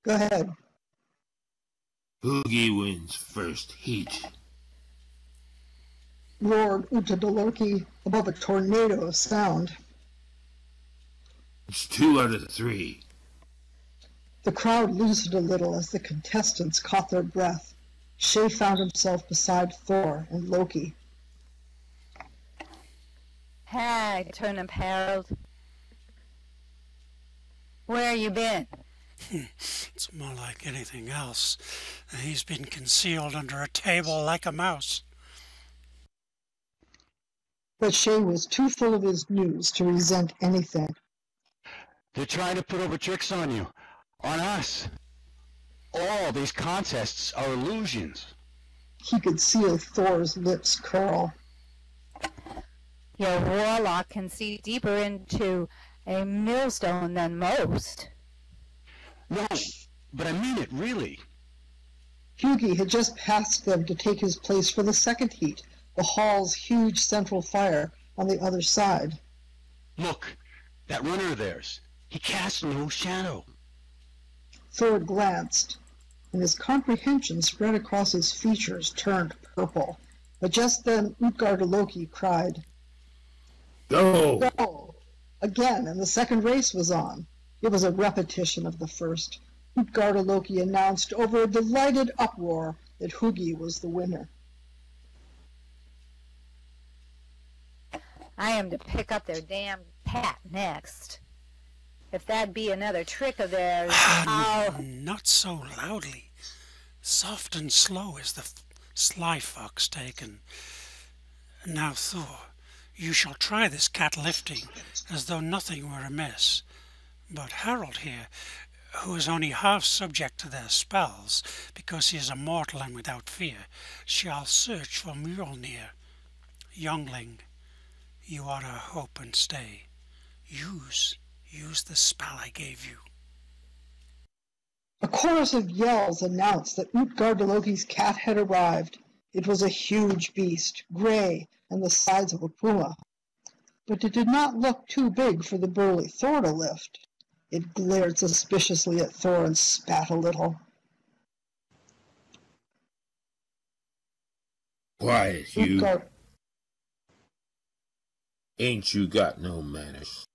Go ahead. Hoogie wins first heat. Roared Utadoloki above a tornado of sound. It's 2 out of 3. The crowd loosened a little as the contestants caught their breath. Shay found himself beside Thor and Loki. Hey, Turnip Harold. Where you been? It's more like anything else. He's been concealed under a table like a mouse. But Shay was too full of his news to resent anything. They're trying to put over tricks on you. On us. All these contests are illusions. He could see Thor's lips curl. Your warlock can see deeper into a millstone than most. No, but I mean it, really. Hughie had just passed them to take his place for the second heat, the hall's huge central fire on the other side. Look, that runner of theirs. He casts no shadow. Thor glanced, and his comprehension spread across his features turned purple. But just then Utgard-Loki cried, Go! Go! Again, and the second race was on. It was a repetition of the first. Utgard-Loki announced over a delighted uproar that Hugi was the winner. I am to pick up their damn pat next. If that be another trick of theirs, I'll... Not so loudly. Soft and slow is the sly fox taken. Now, Thor, you shall try this cat lifting as though nothing were amiss. But Harold here, who is only half subject to their spells, because he is a mortal and without fear, shall search for Mjolnir. Youngling, you are our hope and stay. Use the spell I gave you. A chorus of yells announced that Utgard-Loki's cat had arrived. It was a huge beast, gray and the size of a puma. But it did not look too big for the burly Thor to lift. It glared suspiciously at Thor and spat a little. Quiet, you. Ain't you got no manners?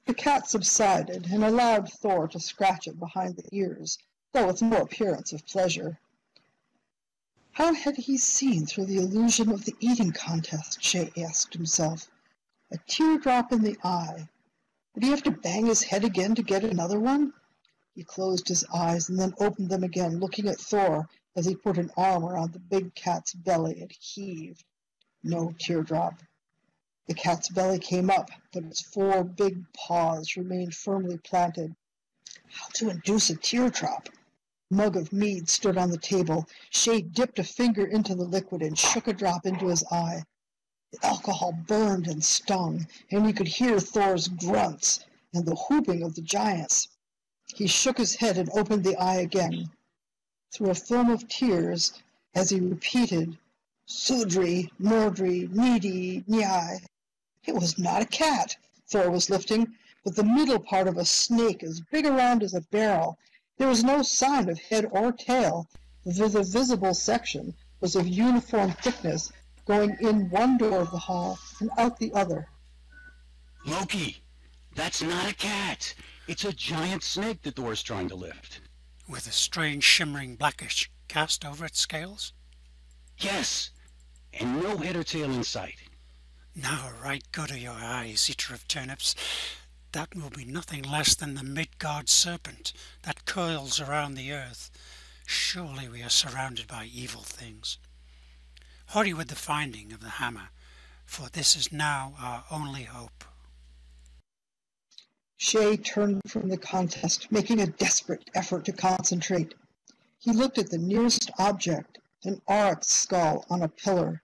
The cat subsided and allowed Thor to scratch it behind the ears, though with no appearance of pleasure. How had he seen through the illusion of the eating contest, Shay asked himself. A teardrop in the eye. Would he have to bang his head again to get another one? He closed his eyes and then opened them again, looking at Thor as he put an arm around the big cat's belly and heaved. No teardrop. The cat's belly came up, but its 4 big paws remained firmly planted. How to induce a teardrop? A mug of mead stood on the table. Shay dipped a finger into the liquid and shook a drop into his eye. The alcohol burned and stung, and he could hear Thor's grunts and the whooping of the giants. He shook his head and opened the eye again. Through a film of tears, as he repeated, Sudri, Nordri, Nidi, Nyai. It was not a cat Thor was lifting, but the middle part of a snake as big around as a barrel. There was no sign of head or tail. The visible section was of uniform thickness, going in one door of the hall and out the other. Loki, that's not a cat. It's a giant snake that Thor's trying to lift. With a strange shimmering blackish cast over its scales? Yes, and no head or tail in sight. Now right good are your eyes, eater of turnips. That will be nothing less than the Midgard serpent that coils around the earth. Surely we are surrounded by evil things. Hurry with the finding of the hammer, for this is now our only hope. Shay turned from the contest, making a desperate effort to concentrate. He looked at the nearest object, an aurochs skull on a pillar,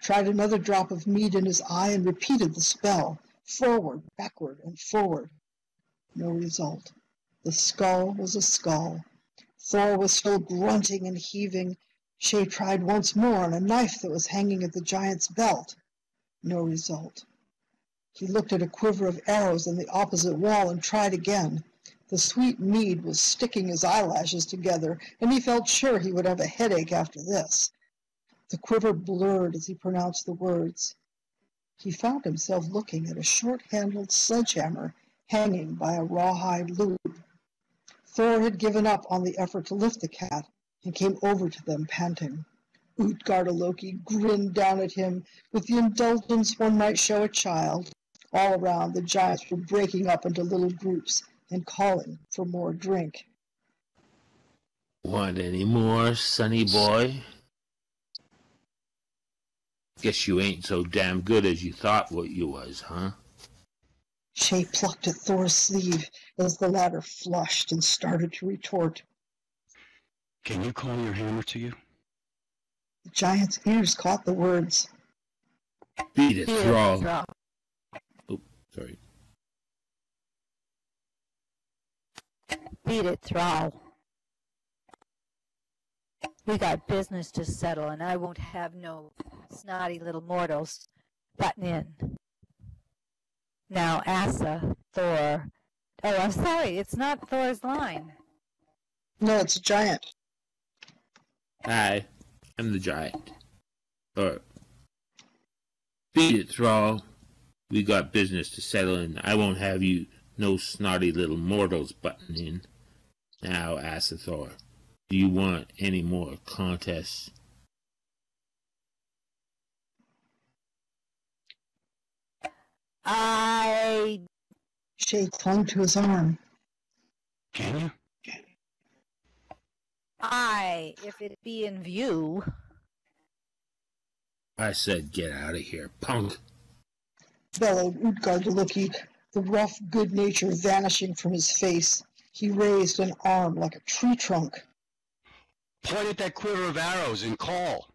tried another drop of mead in his eye and repeated the spell, forward, backward, and forward. No result. The skull was a skull. Thor was still grunting and heaving. Shay tried once more on a knife that was hanging at the giant's belt. No result. He looked at a quiver of arrows on the opposite wall and tried again. The sweet mead was sticking his eyelashes together, and he felt sure he would have a headache after this. The quiver blurred as he pronounced the words. He found himself looking at a short-handled sledgehammer hanging by a rawhide loop. Thor had given up on the effort to lift the cat and came over to them panting. Utgarda-Loki grinned down at him with the indulgence one might show a child. All around, the giants were breaking up into little groups and calling for more drink. Want any more, sonny boy? Guess you ain't so damn good as you thought what you was, huh? Shay plucked at Thor's sleeve as the latter flushed and started to retort. Can you call your hammer to you? The giant's ears caught the words. Beat it, Thrall. Oh, sorry. Beat it, Thrall. We got business to settle, and I won't have no snotty little mortals butting in. Now, Asa, Thor... Oh, I'm sorry, it's not Thor's line. No, it's a giant. Hi, I'm the giant. Or, beat it, Thrall. We got business to settle, and I won't have you no snotty little mortals butting in. Now, Asa Thor, do you want any more contests? Shay clung to his arm. Can you? If it be in view. I said get out of here, punk. Bellowed Utgarda-Loki, the rough good nature vanishing from his face. He raised an arm like a tree trunk. Point at that quiver of arrows and call.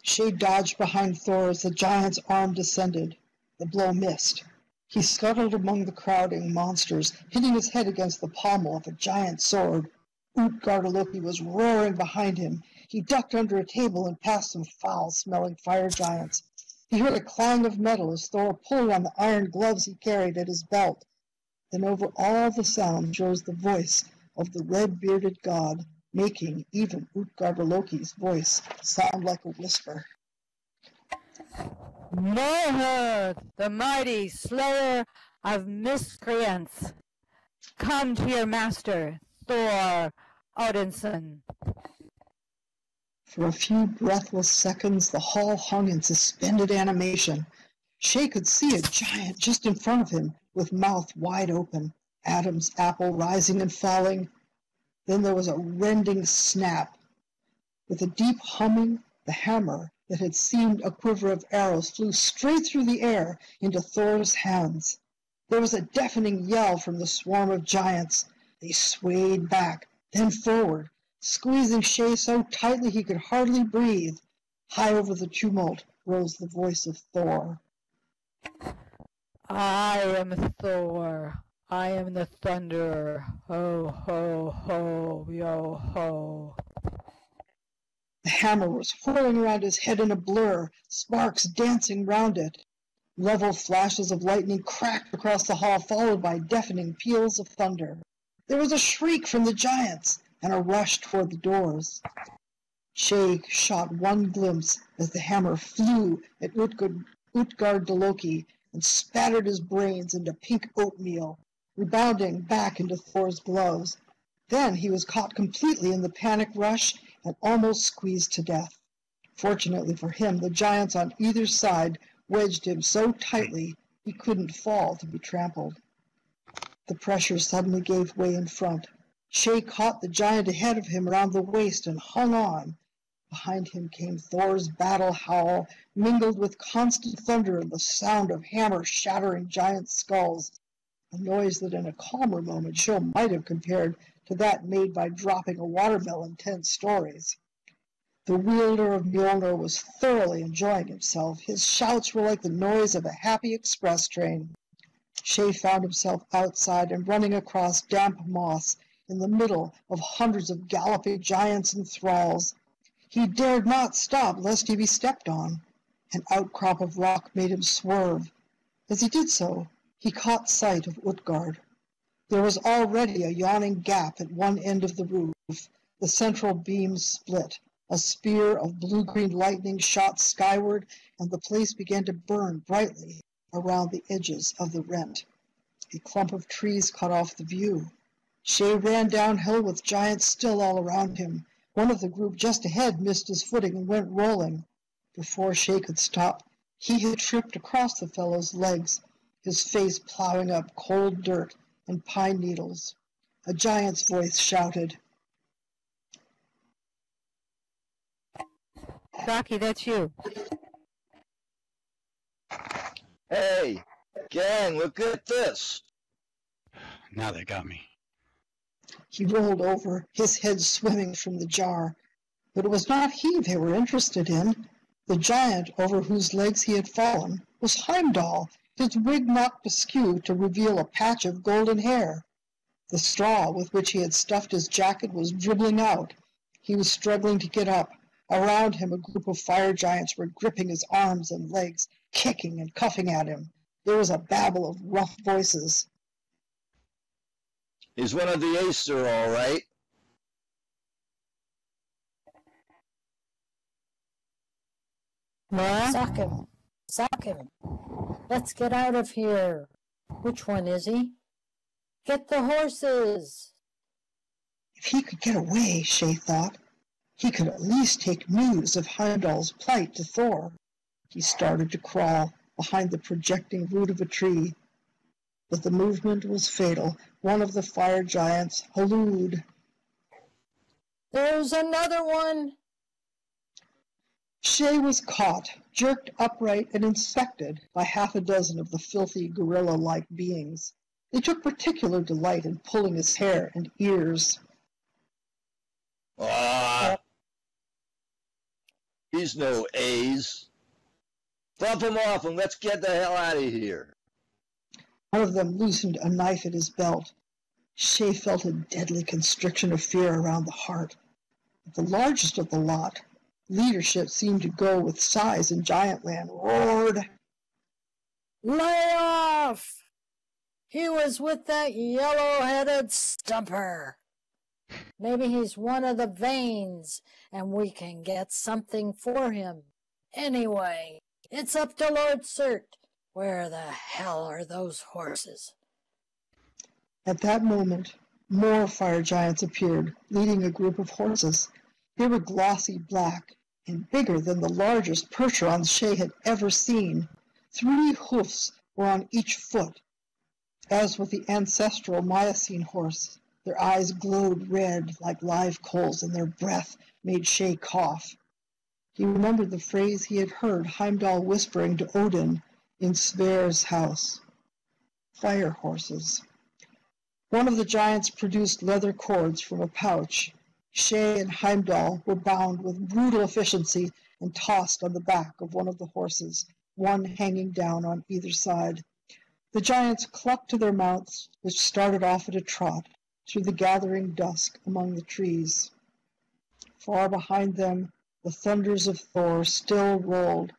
Shay dodged behind Thor as the giant's arm descended. The blow missed. He scuttled among the crowding monsters, hitting his head against the pommel of a giant sword. Utgarda-Loki was roaring behind him. He ducked under a table and past some foul-smelling fire giants. He heard a clang of metal as Thor pulled on the iron gloves he carried at his belt. Then over all the sound rose the voice of the red-bearded god, making even Utgarda-Loki's voice sound like a whisper. Moher, the mighty slayer of miscreants, come to your master, Thor Odinson. For a few breathless seconds, the hall hung in suspended animation. Shay could see a giant just in front of him, with mouth wide open, Adam's apple rising and falling. Then there was a rending snap. With a deep humming, the hammer that had seemed a quiver of arrows flew straight through the air into Thor's hands. There was a deafening yell from the swarm of giants. They swayed back, then forward, squeezing Shay so tightly he could hardly breathe. High over the tumult rose the voice of Thor. I am Thor. I am the Thunderer. Ho, ho, ho, yo, ho. The hammer was whirling around his head in a blur, sparks dancing round it. Level flashes of lightning cracked across the hall, followed by deafening peals of thunder. There was a shriek from the giants and a rush toward the doors. Shay shot one glimpse as the hammer flew at Utgarda-Loki and spattered his brains into pink oatmeal, rebounding back into Thor's gloves. Then he was caught completely in the panic rush and almost squeezed to death. Fortunately for him, the giants on either side wedged him so tightly he couldn't fall to be trampled. The pressure suddenly gave way in front. Shay caught the giant ahead of him around the waist and hung on. Behind him came Thor's battle howl, mingled with constant thunder and the sound of hammers shattering giant skulls, a noise that in a calmer moment Shay might have compared to that made by dropping a watermelon 10 stories. The wielder of Mjolnir was thoroughly enjoying himself. His shouts were like the noise of a happy express train. Shay found himself outside and running across damp moss in the middle of hundreds of galloping giants and thralls. He dared not stop lest he be stepped on. An outcrop of rock made him swerve. As he did so, he caught sight of Utgard. There was already a yawning gap at one end of the roof. The central beam split. A spear of blue-green lightning shot skyward, and the place began to burn brightly around the edges of the rent. A clump of trees cut off the view. Shay ran downhill with giants still all around him. One of the group just ahead missed his footing and went rolling. Before Shay could stop, he had tripped across the fellow's legs, his face plowing up cold dirt and pine needles. A giant's voice shouted, Rocky, that's you. Hey, gang, look at this. Now they got me. He rolled over, his head swimming from the jar. But it was not he they were interested in. The giant over whose legs he had fallen was Heimdall, his wig knocked askew to reveal a patch of golden hair. The straw with which he had stuffed his jacket was dribbling out. He was struggling to get up. Around him, a group of fire giants were gripping his arms and legs, kicking and cuffing at him. There was a babble of rough voices. He's one of the Acer, all right. What? Sock him. Sock him. Let's get out of here. Which one is he? Get the horses. If he could get away, Shay thought, he could at least take news of Heimdall's plight to Thor. He started to crawl behind the projecting root of a tree. But the movement was fatal. One of the fire giants hallooed. There's another one. Shay was caught, jerked upright, and inspected by half a dozen of the filthy gorilla-like beings. They took particular delight in pulling his hair and ears. Ah, he's no A's. Bump him off and let's get the hell out of here. One of them loosened a knife at his belt. Shay felt a deadly constriction of fear around the heart. The largest of the lot, leadership seemed to go with size in Giantland, roared, Lay off! He was with that yellow-headed stumper. Maybe he's one of the Vanes, and we can get something for him. Anyway, it's up to Lord Cert. Where the hell are those horses? At that moment, more fire giants appeared, leading a group of horses. They were glossy black and bigger than the largest Percherons Shay had ever seen. 3 hoofs were on each foot. As with the ancestral Miocene horse, their eyes glowed red like live coals, and their breath made Shay cough. He remembered the phrase he had heard Heimdall whispering to Odin in Sverre's house. Fire horses. One of the giants produced leather cords from a pouch. Shay and Heimdall were bound with brutal efficiency and tossed on the back of one of the horses, one hanging down on either side. The giants clucked to their mounts, which started off at a trot through the gathering dusk among the trees. Far behind them, the thunders of Thor still rolled.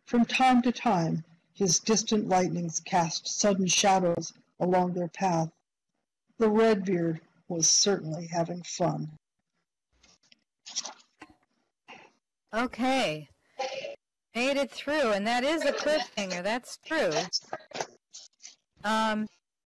From time to time, his distant lightnings cast sudden shadows along their path. The Redbeard was certainly having fun. Okay. Made it through, and that is a cliffhanger. That's true.